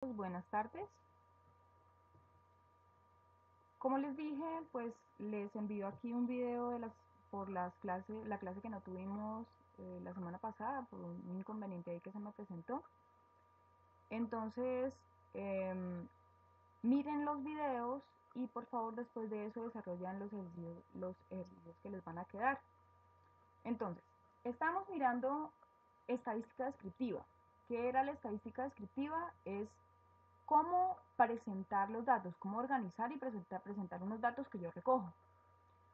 Buenas tardes. Como les dije, pues les envío aquí un video por la clase que no tuvimos la semana pasada por un inconveniente ahí que se me presentó. Entonces, em, miren los videos y por favor después de eso desarrollan los ejercicios que les van a quedar. Entonces, estamos mirando estadística descriptiva. ¿Qué era la estadística descriptiva? Es cómo presentar los datos, cómo organizar y presentar unos datos que yo recojo.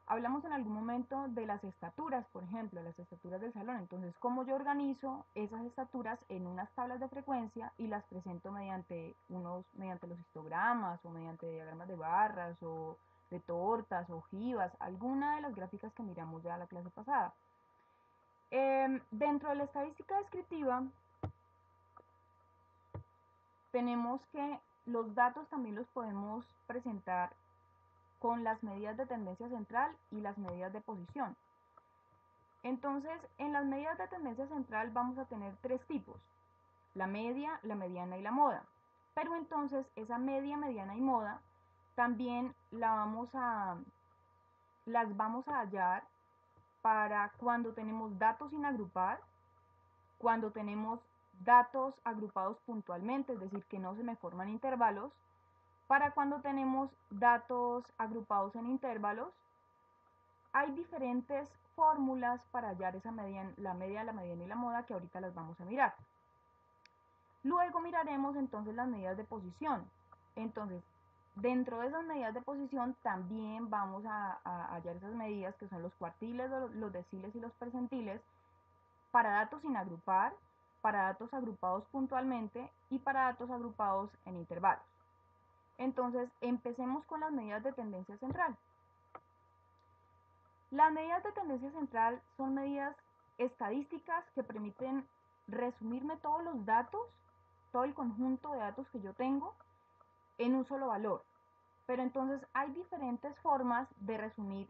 Hablamos en algún momento de las estaturas, por ejemplo, las estaturas del salón. Entonces, cómo yo organizo esas estaturas en unas tablas de frecuencia y las presento mediante los histogramas o mediante diagramas de barras o de tortas, ojivas, alguna de las gráficas que miramos ya la clase pasada. Dentro de la estadística descriptiva, tenemos que los datos también los podemos presentar con las medidas de tendencia central y las medidas de posición. Entonces, en las medidas de tendencia central vamos a tener tres tipos: la media, la mediana y la moda. Pero entonces esa media, mediana y moda también las vamos a hallar para cuando tenemos datos sin agrupar, cuando tenemos datos agrupados puntualmente, es decir, que no se me forman intervalos, para cuando tenemos datos agrupados en intervalos. Hay diferentes fórmulas para hallar la media, la mediana y la moda que ahorita las vamos a mirar. Luego miraremos entonces las medidas de posición. Entonces, dentro de esas medidas de posición también vamos a hallar esas medidas que son los cuartiles, los deciles y los percentiles para datos sin agrupar, para datos agrupados puntualmente y para datos agrupados en intervalos. Entonces, empecemos con las medidas de tendencia central. Las medidas de tendencia central son medidas estadísticas que permiten resumirme todos los datos, todo el conjunto de datos que yo tengo en un solo valor. Pero entonces hay diferentes formas de resumir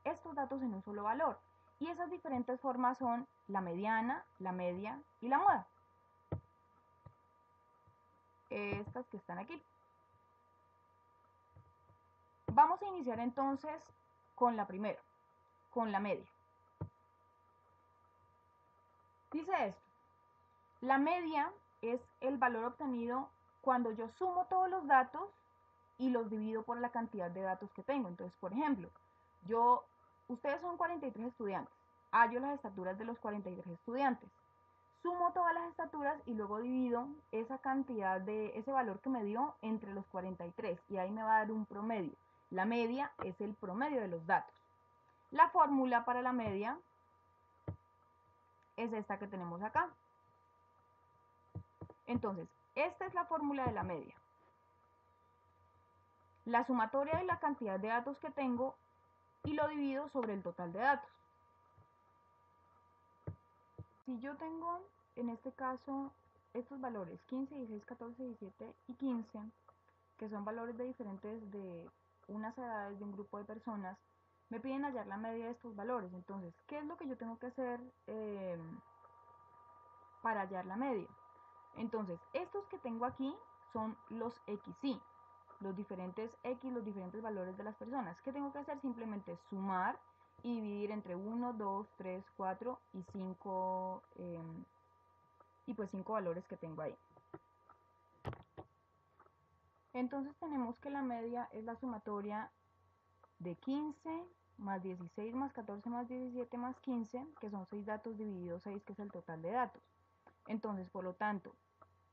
estos datos en un solo valor. Y esas diferentes formas son la mediana, la media y la moda. Estas que están aquí. Vamos a iniciar entonces con la primera, con la media. Dice esto: la media es el valor obtenido cuando yo sumo todos los datos y los divido por la cantidad de datos que tengo. Entonces, por ejemplo, ustedes son 43 estudiantes, hallo las estaturas de los 43 estudiantes, sumo todas las estaturas y luego divido esa cantidad de ese valor que me dio entre los 43 y ahí me va a dar un promedio. La media es el promedio de los datos. La fórmula para la media es esta que tenemos acá. Entonces, esta es la fórmula de la media. La sumatoria de la cantidad de datos que tengo y lo divido sobre el total de datos. Si yo tengo, en este caso, estos valores 15, 16, 14, 17 y 15, que son valores de unas edades de un grupo de personas, me piden hallar la media de estos valores. Entonces, ¿qué es lo que yo tengo que hacer para hallar la media? Entonces, estos que tengo aquí son los XY, los diferentes X, los diferentes valores de las personas. ¿Qué tengo que hacer? Simplemente sumar y dividir entre 1, 2, 3, 4 y 5, y pues 5 valores que tengo ahí. Entonces tenemos que la media es la sumatoria de 15 más 16 más 14 más 17 más 15, que son 6 datos divididos 6, que es el total de datos. Entonces, por lo tanto,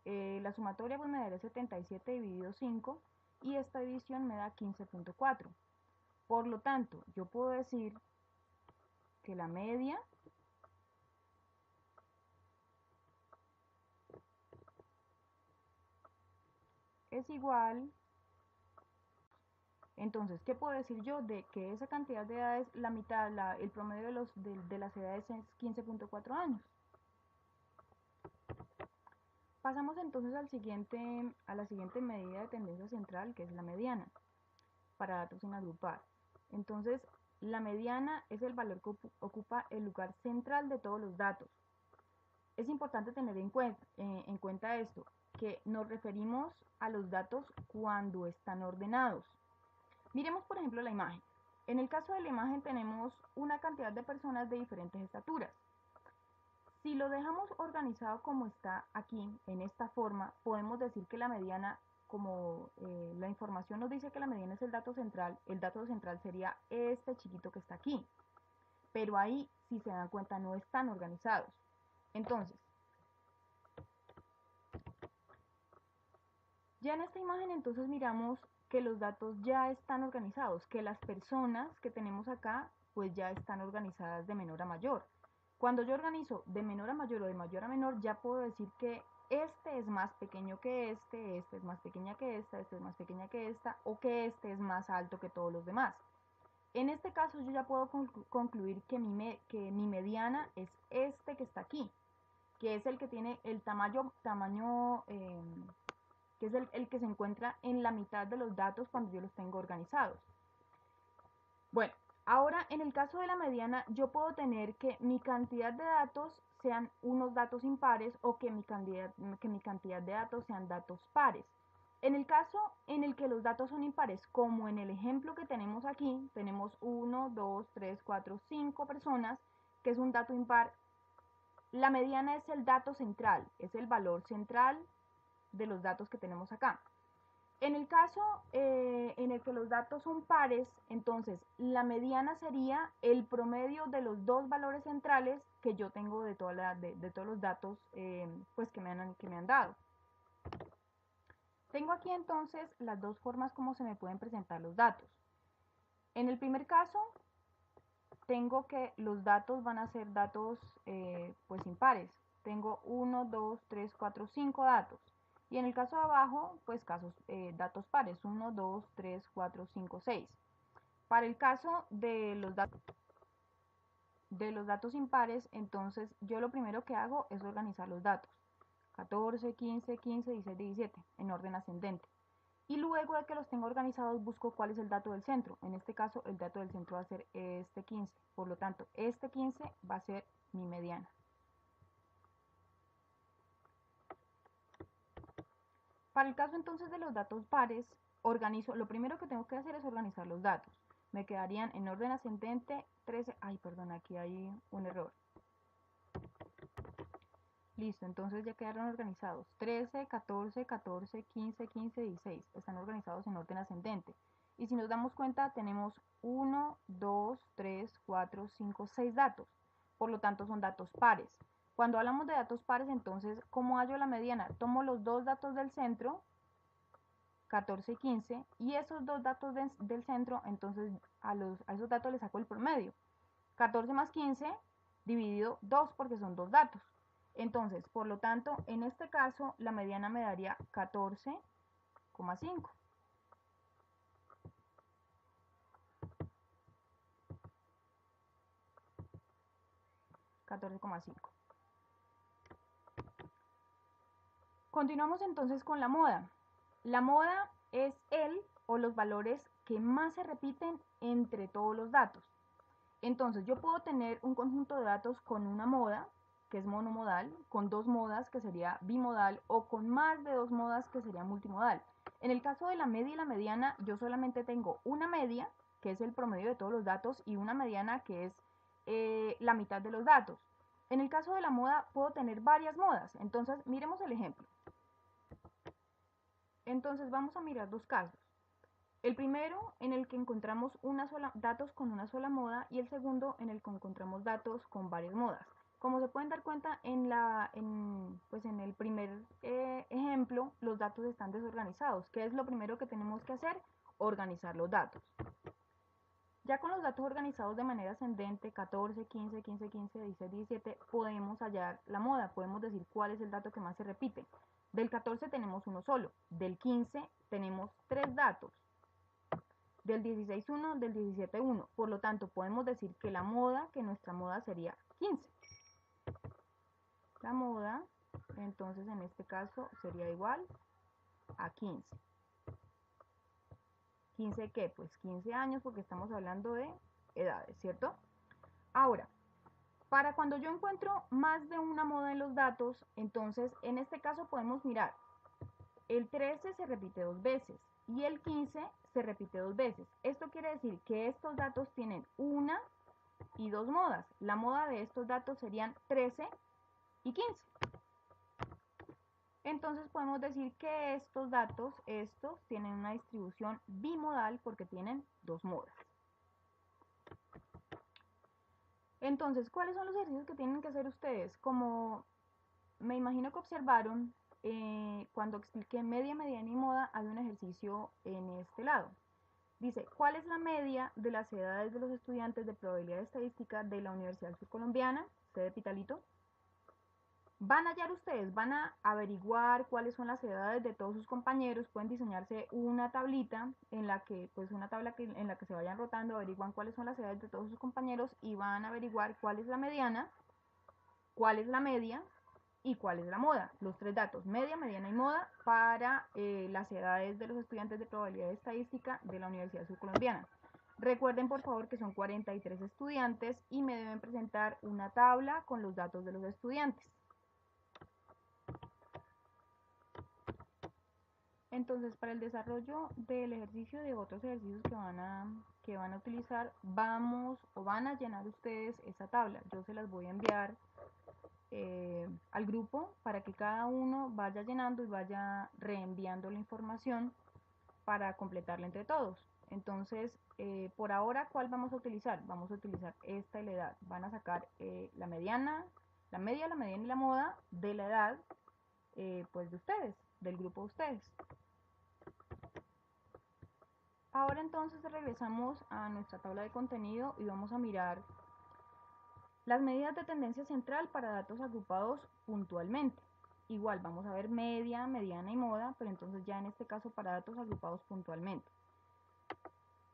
la sumatoria pues me dará 77 dividido 5 y esta división me da 15.4. Por lo tanto, yo puedo decir que la media es igual. Entonces, ¿qué puedo decir yo? De que esa cantidad de edades, la mitad, el promedio de las edades es 15.4 años. Pasamos entonces a la siguiente medida de tendencia central, que es la mediana, para datos sin agrupar. Entonces, la mediana es el valor que ocupa el lugar central de todos los datos. Es importante tener en cuenta esto, que nos referimos a los datos cuando están ordenados. Miremos por ejemplo la imagen. En el caso de la imagen tenemos una cantidad de personas de diferentes estaturas. Si lo dejamos organizado como está aquí, en esta forma, podemos decir que la mediana, como la información nos dice que la mediana es el dato central sería este chiquito que está aquí. Pero ahí, si se dan cuenta, no están organizados. Entonces, ya en esta imagen entonces miramos que los datos ya están organizados, que las personas que tenemos acá pues ya están organizadas de menor a mayor. Cuando yo organizo de menor a mayor o de mayor a menor, ya puedo decir que este es más pequeño que este es más pequeña que esta es más pequeña que esta, o que este es más alto que todos los demás. En este caso yo ya puedo concluir que mi mediana es este que está aquí, que es el que tiene el tamaño que es el que se encuentra en la mitad de los datos cuando yo los tengo organizados. Bueno, ahora en el caso de la mediana, yo puedo tener que mi cantidad de datos sean unos datos impares o que mi cantidad de datos sean datos pares. En el caso en el que los datos son impares, como en el ejemplo que tenemos aquí, tenemos 1, 2, 3, 4, 5 personas, que es un dato impar. La mediana es el dato central, es el valor central de los datos que tenemos acá. En el caso en el que los datos son pares, entonces la mediana sería el promedio de los dos valores centrales que yo tengo de todos los datos pues que me han dado. Tengo aquí entonces las dos formas como se me pueden presentar los datos. En el primer caso, tengo que los datos van a ser datos pues impares. Tengo 1, 2, 3, 4, 5 datos. Y en el caso de abajo, pues datos pares, 1, 2, 3, 4, 5, 6. Para el caso de los datos impares, entonces yo lo primero que hago es organizar los datos. 14, 15, 15, 16, 17, en orden ascendente. Y luego de que los tengo organizados, busco cuál es el dato del centro. En este caso, el dato del centro va a ser este 15. Por lo tanto, este 15 va a ser mi mediana. Para el caso entonces de los datos pares, lo primero que tengo que hacer es organizar los datos. Me quedarían en orden ascendente 13, ay perdón, aquí hay un error. Listo, entonces ya quedaron organizados. 13, 14, 14, 15, 15, 16. Están organizados en orden ascendente. Y si nos damos cuenta, tenemos 1, 2, 3, 4, 5, 6 datos. Por lo tanto, son datos pares. Cuando hablamos de datos pares, entonces, ¿cómo hallo la mediana? Tomo los dos datos del centro, 14 y 15, y esos dos datos del centro, entonces a esos datos les saco el promedio. 14 más 15 dividido 2 porque son dos datos. Entonces, por lo tanto, en este caso, la mediana me daría 14,5. 14,5. Continuamos entonces con la moda. La moda es el o los valores que más se repiten entre todos los datos. Entonces, yo puedo tener un conjunto de datos con una moda, que es monomodal, con dos modas, que sería bimodal, o con más de dos modas, que sería multimodal. En el caso de la media y la mediana, yo solamente tengo una media, que es el promedio de todos los datos, y una mediana, que es la mitad de los datos. En el caso de la moda, puedo tener varias modas. Entonces, miremos el ejemplo. Entonces, vamos a mirar dos casos. El primero en el que encontramos datos con una sola moda y el segundo en el que encontramos datos con varias modas. Como se pueden dar cuenta pues en el primer ejemplo, los datos están desorganizados. ¿Qué es lo primero que tenemos que hacer? Organizar los datos. Ya con los datos organizados de manera ascendente, 14, 15, 15, 15, 16, 17, podemos hallar la moda, podemos decir cuál es el dato que más se repite. Del 14 tenemos uno solo, del 15 tenemos tres datos, del 16 1, del 17 1. Por lo tanto, podemos decir que nuestra moda sería 15. La moda, entonces en este caso, sería igual a 15. ¿15 qué? Pues 15 años porque estamos hablando de edades, ¿cierto? Ahora, para cuando yo encuentro más de una moda en los datos, entonces en este caso podemos mirar el 13 se repite 2 veces y el 15 se repite 2 veces. Esto quiere decir que estos datos tienen una y dos modas. La moda de estos datos serían 13 y 15. Entonces podemos decir que estos datos, estos tienen una distribución bimodal porque tienen dos modas. Entonces, ¿cuáles son los ejercicios que tienen que hacer ustedes? Como me imagino que observaron, cuando expliqué media, mediana y moda, hay un ejercicio en este lado. Dice, ¿cuál es la media de las edades de los estudiantes de probabilidad estadística de la Universidad Surcolombiana, sede Pitalito? Van a hallar ustedes, van a averiguar cuáles son las edades de todos sus compañeros, pueden diseñarse una tablita en la que, pues una tabla en la que se vayan rotando, averiguan cuáles son las edades de todos sus compañeros y van a averiguar cuál es la mediana, cuál es la media y cuál es la moda. Los tres datos, media, mediana y moda, para las edades de los estudiantes de probabilidad estadística de la Universidad Surcolombiana. Recuerden por favor que son 43 estudiantes y me deben presentar una tabla con los datos de los estudiantes. Entonces, para el desarrollo del ejercicio de otros ejercicios que van a utilizar, van a llenar ustedes esa tabla. Yo se las voy a enviar al grupo para que cada uno vaya llenando y vaya reenviando la información para completarla entre todos. Entonces, por ahora, ¿cuál vamos a utilizar? Vamos a utilizar esta y la edad. Van a sacar la mediana, la media, la mediana y la moda de la edad, pues de ustedes, del grupo de ustedes. Ahora entonces regresamos a nuestra tabla de contenido y vamos a mirar las medidas de tendencia central para datos agrupados puntualmente. Igual vamos a ver media, mediana y moda, pero entonces ya en este caso para datos agrupados puntualmente.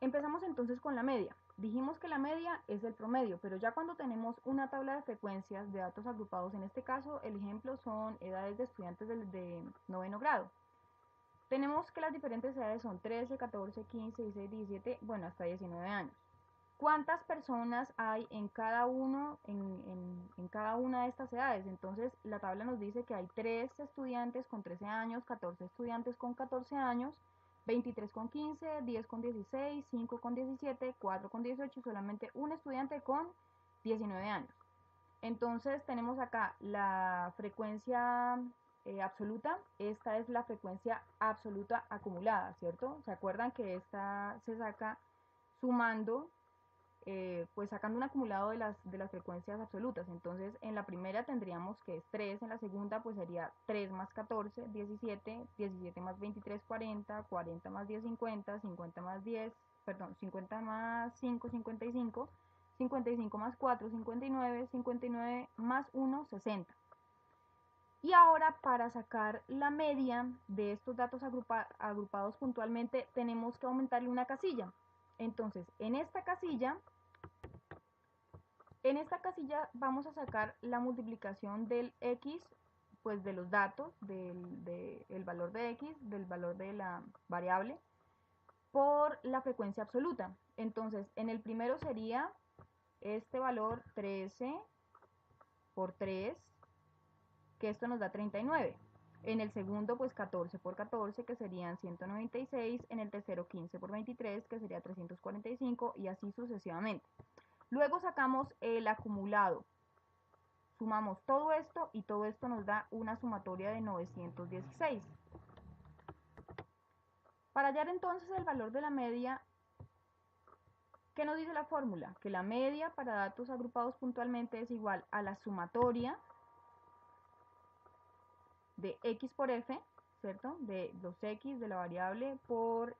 Empezamos entonces con la media. Dijimos que la media es el promedio, pero ya cuando tenemos una tabla de frecuencias de datos agrupados, en este caso el ejemplo son edades de estudiantes de noveno grado. Tenemos que las diferentes edades son 13, 14, 15, 16, 17, bueno, hasta 19 años. ¿Cuántas personas hay en cada cada una de estas edades? Entonces, la tabla nos dice que hay 3 estudiantes con 13 años, 14 estudiantes con 14 años, 23 con 15, 10 con 16, 5 con 17, 4 con 18 y solamente un estudiante con 19 años. Entonces, tenemos acá la frecuencia absoluta. Esta es la frecuencia absoluta acumulada, ¿cierto? ¿Se acuerdan que esta se saca sumando, pues sacando un acumulado de las frecuencias absolutas? Entonces, en la primera tendríamos que es 3, en la segunda pues sería 3 más 14, 17, 17 más 23, 40, 40 más 10, 50, 50 más 10, perdón, 50 más 5, 55, 55 más 4, 59, 59 más 1, 60. Y ahora para sacar la media de estos datos agrupados puntualmente tenemos que aumentarle una casilla. Entonces, en esta casilla vamos a sacar la multiplicación del x, pues de los datos, del valor de x, del valor de la variable, por la frecuencia absoluta. Entonces, en el primero sería este valor 13 por 3, que esto nos da 39. En el segundo, pues 14 por 14, que serían 196. En el tercero, 15 por 23, que sería 345, y así sucesivamente. Luego sacamos el acumulado. Sumamos todo esto y todo esto nos da una sumatoria de 916. Para hallar entonces el valor de la media, ¿qué nos dice la fórmula? Que la media para datos agrupados puntualmente es igual a la sumatoria de x por f, ¿cierto? De los x de la variable por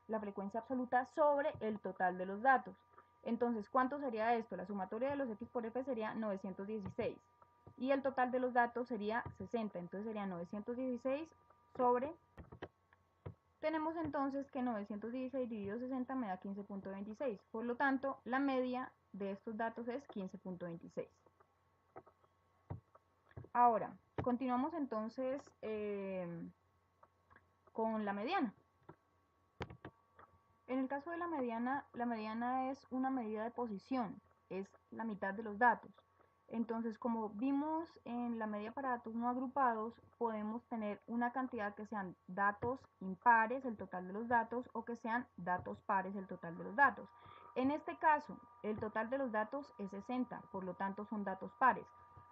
la frecuencia absoluta sobre el total de los datos. Entonces, ¿cuánto sería esto? La sumatoria de los x por f sería 916 y el total de los datos sería 60, entonces sería 916 sobre... Tenemos entonces que 916 dividido 60 me da 15.26, por lo tanto, la media de estos datos es 15.26. Ahora, continuamos entonces con la mediana. En el caso de la mediana es una medida de posición, es la mitad de los datos. Entonces, como vimos en la media para datos no agrupados, podemos tener una cantidad que sean datos impares, el total de los datos, o que sean datos pares, el total de los datos. En este caso, el total de los datos es 60, por lo tanto son datos pares.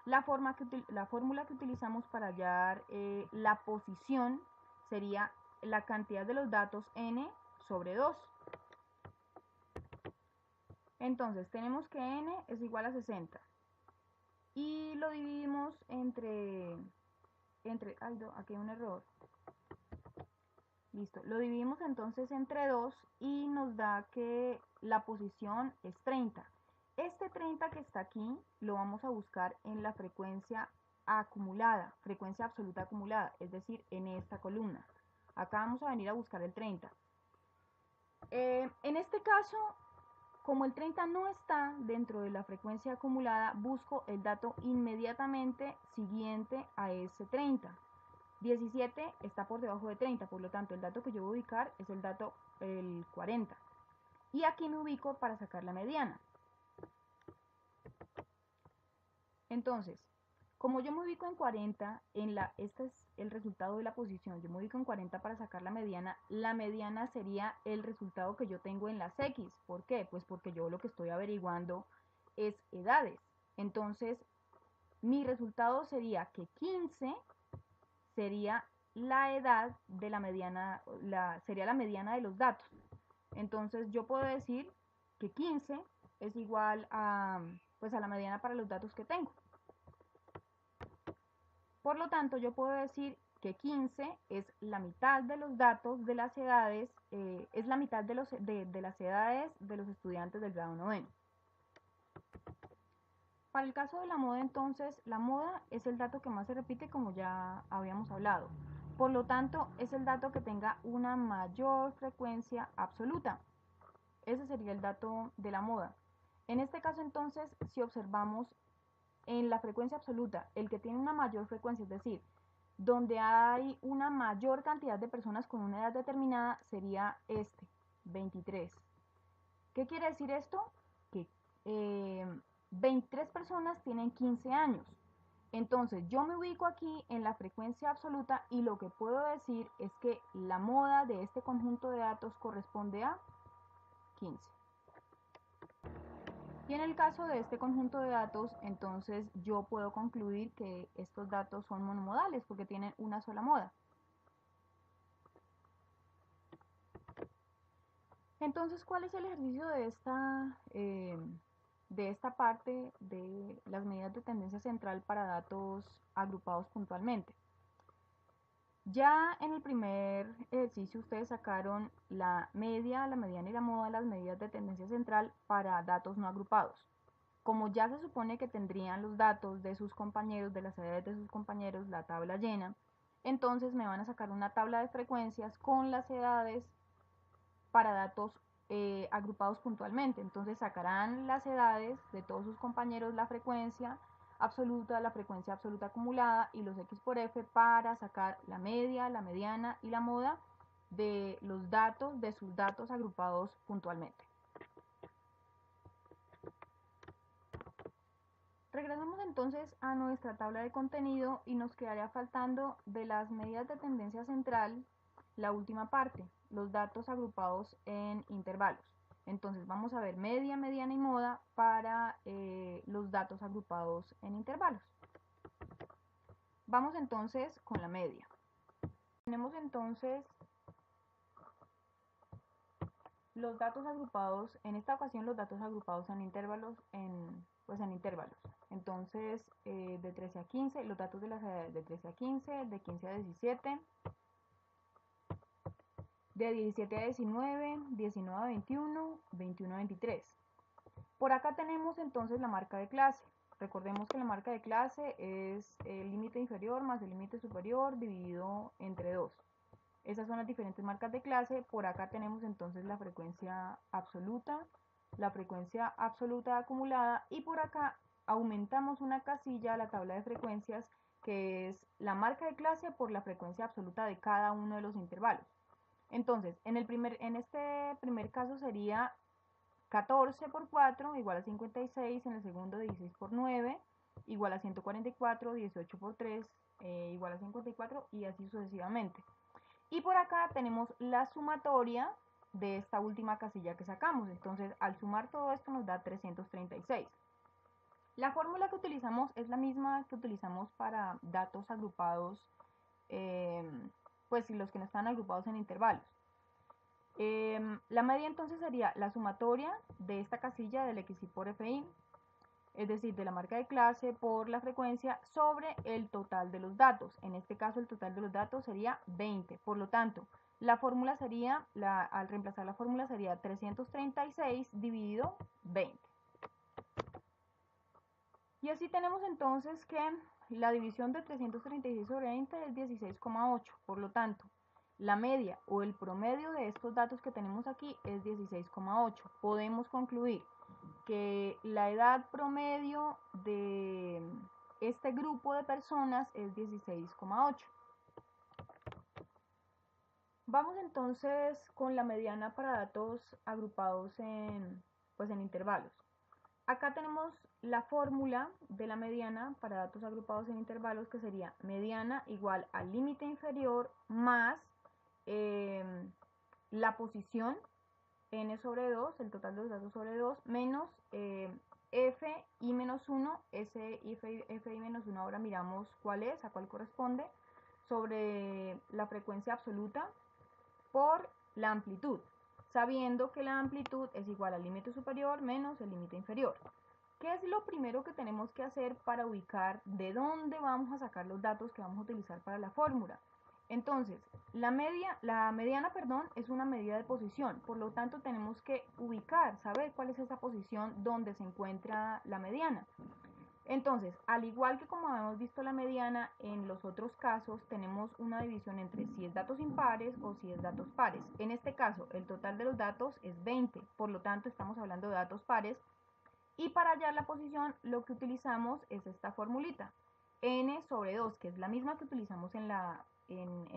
La fórmula que utilizamos para hallar la posición sería la cantidad de los datos n sobre 2. Entonces, tenemos que n es igual a 60. Y lo dividimos ay, no, aquí hay un error. Listo, lo dividimos entonces entre 2 y nos da que la posición es 30. Este 30 que está aquí lo vamos a buscar en la frecuencia acumulada, frecuencia absoluta acumulada, es decir, en esta columna. Acá vamos a venir a buscar el 30. En este caso, como el 30 no está dentro de la frecuencia acumulada, busco el dato inmediatamente siguiente a ese 30. 17 está por debajo de 30, por lo tanto el dato que yo voy a ubicar es el 40. Y aquí me ubico para sacar la mediana. Entonces, como yo me ubico en 40, este es el resultado de la posición, yo me ubico en 40 para sacar la mediana sería el resultado que yo tengo en las X. ¿Por qué? Pues porque yo lo que estoy averiguando es edades. Entonces, mi resultado sería que 15 sería la edad de la mediana, sería la mediana de los datos. Entonces, yo puedo decir que 15 es igual pues a la mediana para los datos que tengo. Por lo tanto, yo puedo decir que 15 es la mitad de los datos de las edades, es la mitad de las edades de los estudiantes del grado noveno. Para el caso de la moda, entonces, la moda es el dato que más se repite, como ya habíamos hablado. Por lo tanto, es el dato que tenga una mayor frecuencia absoluta. Ese sería el dato de la moda. En este caso, entonces, si observamos en la frecuencia absoluta, el que tiene una mayor frecuencia, es decir, donde hay una mayor cantidad de personas con una edad determinada, sería 23. ¿Qué quiere decir esto? Que 23 personas tienen 15 años. Entonces yo me ubico aquí en la frecuencia absoluta y lo que puedo decir es que la moda de este conjunto de datos corresponde a 15. Y en el caso de este conjunto de datos, entonces yo puedo concluir que estos datos son monomodales porque tienen una sola moda. Entonces, ¿cuál es el ejercicio de esta parte de las medidas de tendencia central para datos agrupados puntualmente? Ya en el primer ejercicio ustedes sacaron la media, la mediana y la moda, las medidas de tendencia central para datos no agrupados. Como ya se supone que tendrían los datos de sus compañeros, de las edades de sus compañeros, la tabla llena, entonces me van a sacar una tabla de frecuencias con las edades para datos agrupados puntualmente. Entonces sacarán las edades de todos sus compañeros, la frecuencia absoluta acumulada y los X por F para sacar la media, la mediana y la moda de los datos, de sus datos agrupados puntualmente. Regresamos entonces a nuestra tabla de contenido y nos quedaría faltando de las medidas de tendencia central la última parte, los datos agrupados en intervalos. Entonces vamos a ver media, mediana y moda para los datos agrupados en intervalos. Vamos entonces con la media. Tenemos entonces los datos agrupados, en esta ocasión los datos agrupados en intervalos, en intervalos. Entonces, de 13 a 15, los datos de las edades de 13 a 15, de 15 a 17, de 17 a 19, 19 a 21, 21 a 23. Por acá tenemos entonces la marca de clase. Recordemos que la marca de clase es el límite inferior más el límite superior dividido entre 2. Esas son las diferentes marcas de clase. Por acá tenemos entonces la frecuencia absoluta acumulada, y por acá aumentamos una casilla a la tabla de frecuencias que es la marca de clase por la frecuencia absoluta de cada uno de los intervalos. Entonces, en este primer caso sería 14 por 4 igual a 56, en el segundo 16 por 9 igual a 144, 18 por 3 igual a 54 y así sucesivamente. Y por acá tenemos la sumatoria de esta última casilla que sacamos. Entonces, al sumar todo esto nos da 336. La fórmula que utilizamos es la misma que utilizamos para datos agrupados, pues los que no están agrupados en intervalos. La media entonces sería la sumatoria de esta casilla del XI por FI, es decir, de la marca de clase por la frecuencia sobre el total de los datos. En este caso el total de los datos sería 20. Por lo tanto, la fórmula sería, al reemplazar la fórmula sería 336 dividido 20. Y así tenemos entonces que la división de 336 sobre 20 es 16,8. Por lo tanto, la media o el promedio de estos datos que tenemos aquí es 16,8. Podemos concluir que la edad promedio de este grupo de personas es 16,8. Vamos entonces con la mediana para datos agrupados en intervalos. Acá tenemos la fórmula de la mediana para datos agrupados en intervalos, que sería mediana igual al límite inferior más la posición n sobre 2, el total de los datos sobre 2, menos f i menos 1, ese f i menos 1 ahora miramos cuál es, a cuál corresponde, sobre la frecuencia absoluta por la amplitud, sabiendo que la amplitud es igual al límite superior menos el límite inferior. ¿Qué es lo primero que tenemos que hacer para ubicar de dónde vamos a sacar los datos que vamos a utilizar para la fórmula? Entonces, la mediana, es una medida de posición, por lo tanto tenemos que ubicar, saber cuál es esa posición donde se encuentra la mediana. Entonces, al igual que como hemos visto la mediana, en los otros casos tenemos una división entre si es datos impares o si es datos pares. En este caso, el total de los datos es 20, por lo tanto estamos hablando de datos pares. Y para hallar la posición, lo que utilizamos es esta formulita, n sobre 2, que es la misma que utilizamos en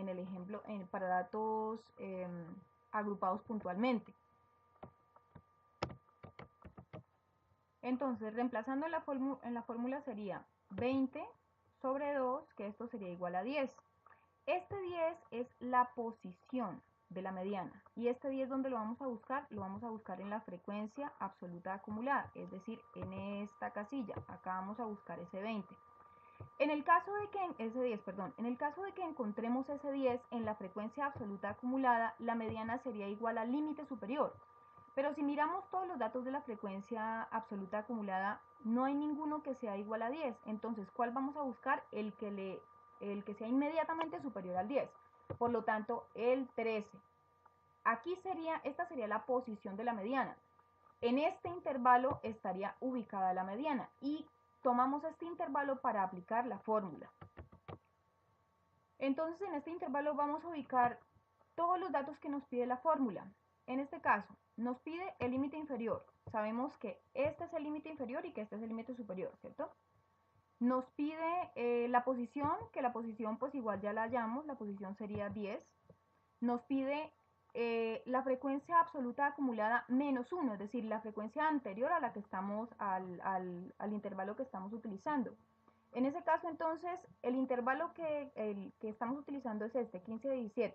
el ejemplo para datos agrupados puntualmente. Entonces, reemplazando en la fórmula sería 20 sobre 2, que esto sería igual a 10. Este 10 es la posición de la mediana. Y este 10, ¿dónde lo vamos a buscar? Lo vamos a buscar en la frecuencia absoluta acumulada, es decir, en esta casilla. Acá vamos a buscar ese 20. En el caso de que encontremos ese 10 en la frecuencia absoluta acumulada, la mediana sería igual al límite superior. Pero si miramos todos los datos de la frecuencia absoluta acumulada, no hay ninguno que sea igual a 10. Entonces, ¿cuál vamos a buscar? El que sea inmediatamente superior al 10. Por lo tanto, el 13. Esta sería la posición de la mediana. En este intervalo estaría ubicada la mediana y tomamos este intervalo para aplicar la fórmula. Entonces, en este intervalo vamos a ubicar todos los datos que nos pide la fórmula. En este caso, nos pide el límite inferior. Sabemos que este es el límite inferior y que este es el límite superior, ¿cierto? Nos pide la posición, que la posición pues igual ya la hallamos, la posición sería 10. Nos pide la frecuencia absoluta acumulada menos 1, es decir, la frecuencia anterior a la que estamos, al intervalo que estamos utilizando. En ese caso, entonces, el intervalo que estamos utilizando es este, 15-17.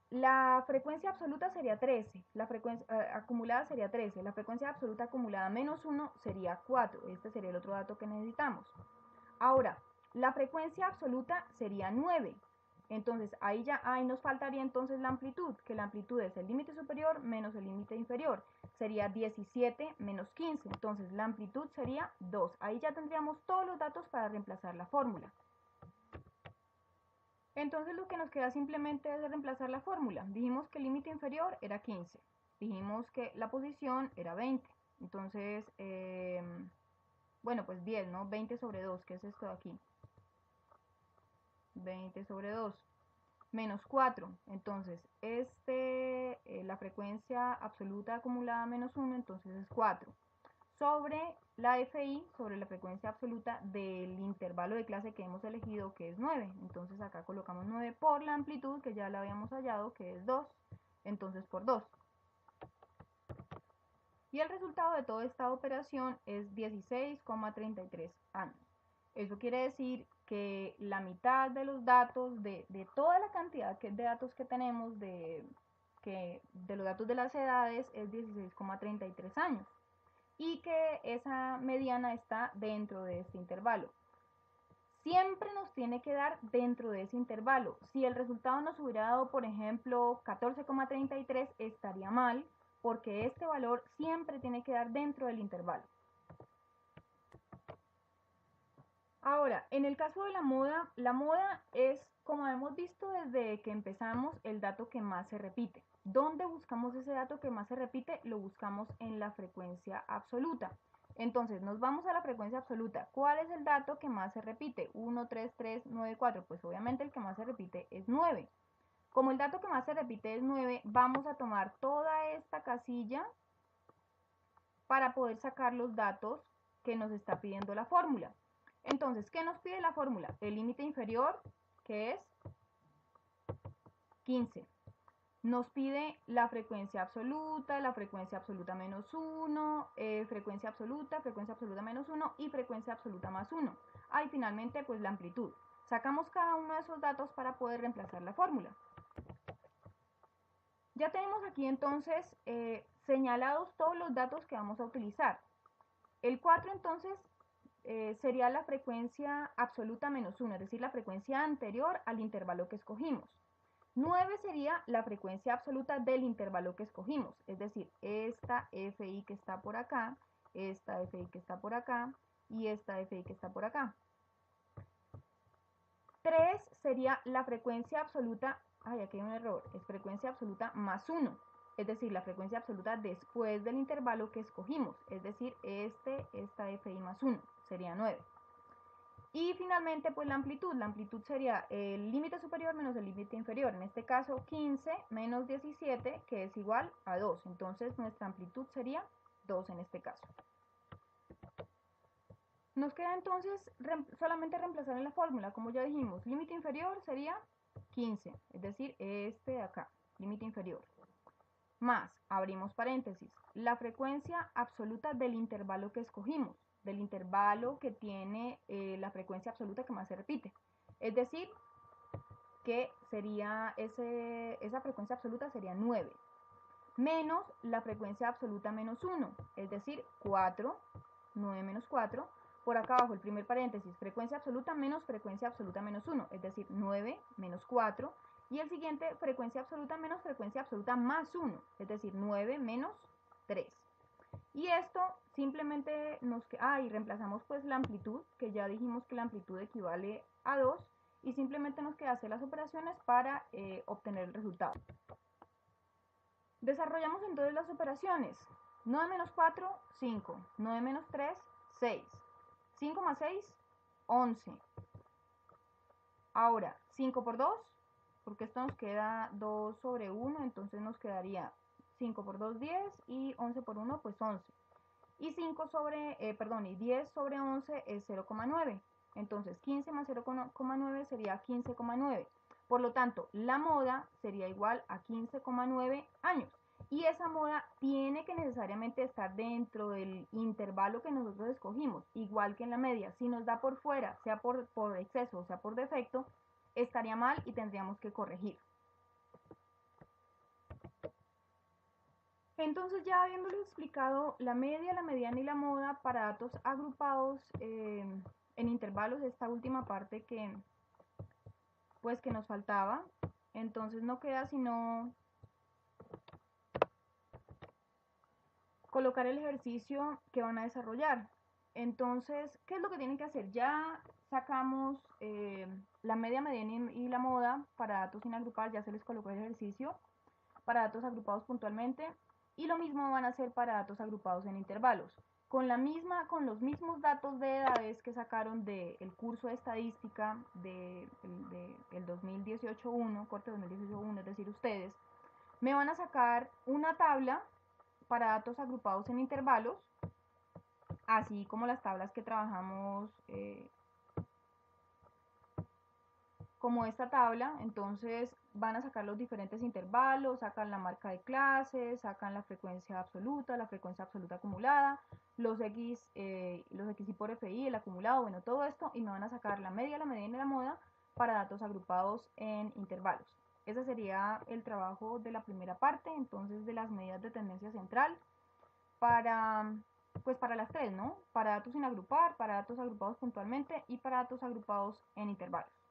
La frecuencia absoluta sería 13, la frecuencia acumulada sería 13, la frecuencia absoluta acumulada menos 1 sería 4, este sería el otro dato que necesitamos. Ahora, la frecuencia absoluta sería 9, entonces ahí nos faltaría entonces la amplitud, que la amplitud es el límite superior menos el límite inferior, sería 17 menos 15, entonces la amplitud sería 2, ahí ya tendríamos todos los datos para reemplazar la fórmula. Entonces lo que nos queda simplemente es reemplazar la fórmula. Dijimos que el límite inferior era 15. Dijimos que la posición era 20. Entonces, bueno, pues 10, ¿no? 20 sobre 2, que es esto de aquí. 20 sobre 2. Menos 4. Entonces, la frecuencia absoluta acumulada menos 1, entonces es 4. Sobre la FI, sobre la frecuencia absoluta del intervalo de clase que hemos elegido, que es 9. Entonces acá colocamos 9 por la amplitud, que ya la habíamos hallado, que es 2. Entonces por 2. Y el resultado de toda esta operación es 16,33 años. Eso quiere decir que la mitad de los datos, de toda la cantidad de datos que tenemos, de los datos de las edades, es 16,33 años. Y que esa mediana está dentro de este intervalo. Siempre nos tiene que dar dentro de ese intervalo. Si el resultado nos hubiera dado, por ejemplo, 14,33, estaría mal, porque este valor siempre tiene que dar dentro del intervalo. Ahora, en el caso de la moda es, como hemos visto desde que empezamos, el dato que más se repite. ¿Dónde buscamos ese dato que más se repite? Lo buscamos en la frecuencia absoluta. Entonces, nos vamos a la frecuencia absoluta. ¿Cuál es el dato que más se repite? 1, 3, 3, 9, 4. Pues obviamente el que más se repite es 9. Como el dato que más se repite es 9, vamos a tomar toda esta casilla para poder sacar los datos que nos está pidiendo la fórmula. Entonces, ¿qué nos pide la fórmula? El límite inferior, que es 15. Nos pide la frecuencia absoluta menos 1, frecuencia absoluta menos 1 y frecuencia absoluta más 1. Y finalmente, pues la amplitud. Sacamos cada uno de esos datos para poder reemplazar la fórmula. Ya tenemos aquí entonces señalados todos los datos que vamos a utilizar. El 4 entonces sería la frecuencia absoluta menos 1, es decir, la frecuencia anterior al intervalo que escogimos. 9 sería la frecuencia absoluta del intervalo que escogimos, es decir, esta FI que está por acá, esta FI que está por acá y esta FI que está por acá. 3 sería la frecuencia absoluta, aquí hay un error, es frecuencia absoluta más 1, es decir, la frecuencia absoluta después del intervalo que escogimos, es decir, esta FI más 1, sería 9. Y finalmente, pues la amplitud sería el límite superior menos el límite inferior, en este caso 15 menos 17, que es igual a 2, entonces nuestra amplitud sería 2 en este caso. Nos queda entonces solamente reemplazar en la fórmula, como ya dijimos, límite inferior sería 15, es decir, este de acá, límite inferior, más, abrimos paréntesis, la frecuencia absoluta del intervalo que escogimos, del intervalo que tiene la frecuencia absoluta que más se repite. Es decir, que sería esa frecuencia absoluta sería 9, menos la frecuencia absoluta menos 1, es decir, 4, 9 menos 4, por acá abajo el primer paréntesis, frecuencia absoluta menos 1, es decir, 9 menos 4, y el siguiente, frecuencia absoluta más 1, es decir, 9 menos 3. Y esto simplemente y reemplazamos pues la amplitud, que ya dijimos que la amplitud equivale a 2, y simplemente nos queda hacer las operaciones para obtener el resultado. Desarrollamos entonces las operaciones. 9 menos 4, 5. 9 menos 3, 6. 5 más 6, 11. Ahora, 5 por 2, porque esto nos queda 2 sobre 1, entonces nos quedaría 5 por 2, 10, y 11 por 1, pues 11. Y 10 sobre 11 es 0,9. Entonces 15 más 0,9 sería 15,9. Por lo tanto, la moda sería igual a 15,9 años. Y esa moda tiene que necesariamente estar dentro del intervalo que nosotros escogimos, igual que en la media. Si nos da por fuera, sea por exceso o sea por defecto, estaría mal y tendríamos que corregir. Entonces, ya habiéndole explicado la media, la mediana y la moda para datos agrupados en intervalos, esta última parte que nos faltaba, entonces no queda sino colocar el ejercicio que van a desarrollar. Entonces, ¿qué es lo que tienen que hacer? Ya sacamos la media, mediana y la moda para datos sin agrupar, ya se les colocó el ejercicio para datos agrupados puntualmente, y lo mismo van a hacer para datos agrupados en intervalos. Con los mismos datos de edades que sacaron del curso de estadística del 2018-1, corte 2018-1, es decir, ustedes, me van a sacar una tabla para datos agrupados en intervalos, así como las tablas que trabajamos como esta tabla, entonces van a sacar los diferentes intervalos, sacan la marca de clase, sacan la frecuencia absoluta acumulada, los X y por FI, el acumulado, bueno, todo esto, y me van a sacar la media, la mediana y la moda para datos agrupados en intervalos. Ese sería el trabajo de la primera parte, entonces de las medidas de tendencia central para, pues para las tres, ¿no? Para datos sin agrupar, para datos agrupados puntualmente y para datos agrupados en intervalos.